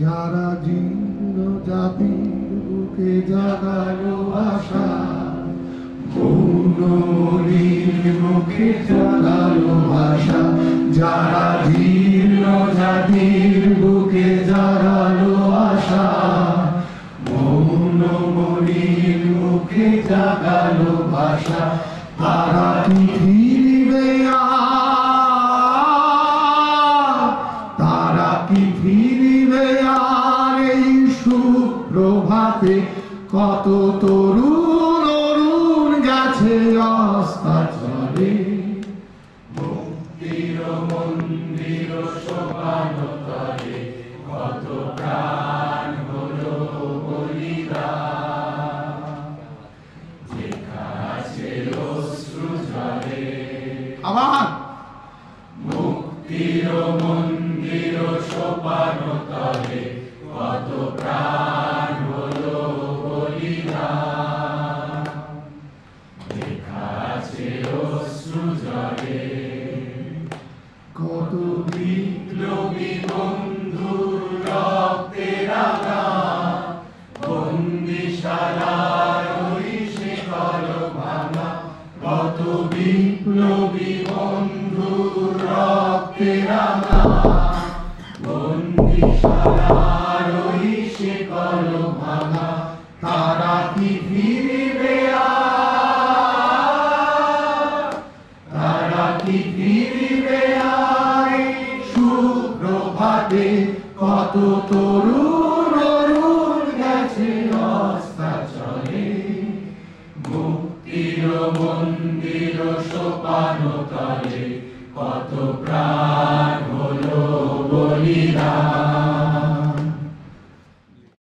যারা জীর্ণ জাতির বুকে জাগালো আশা, মৌনমণির মুখে জাগালো আশা। যারা জীর্ণ জাতির বুকে জাগালো আশা, মৌনমণির মুখে জাগালো ভাষা। তারা কি ফিরবে আর, তারা কি ফিরবে আর এই সুপ্রভাতে? কত তরুণ অরুণ গেছে অস্তাচলে, মুক্তির মন্দির সোপান তলে কত প্রাণ হলো বলিদান। যেখানে অশ্রু ঝরে আবার মুক্তির মন্দির সোপান তলে কত প্রাণ হলো বলিদান। যেখানে অশ্রু ঝরে কত বিপ্লবী বন্ধুর রক্তে রাঙা বন্দিশালার ওই শিকল ভাঙা। কত বিপ্লবী বন্ধুর রক্তে রাঙা বন্দিশালার ওই শিকল ভাঙা। তারা কি ফিরবে আর, তারা কি ফিরবে আর সুপ্রভাতে? কত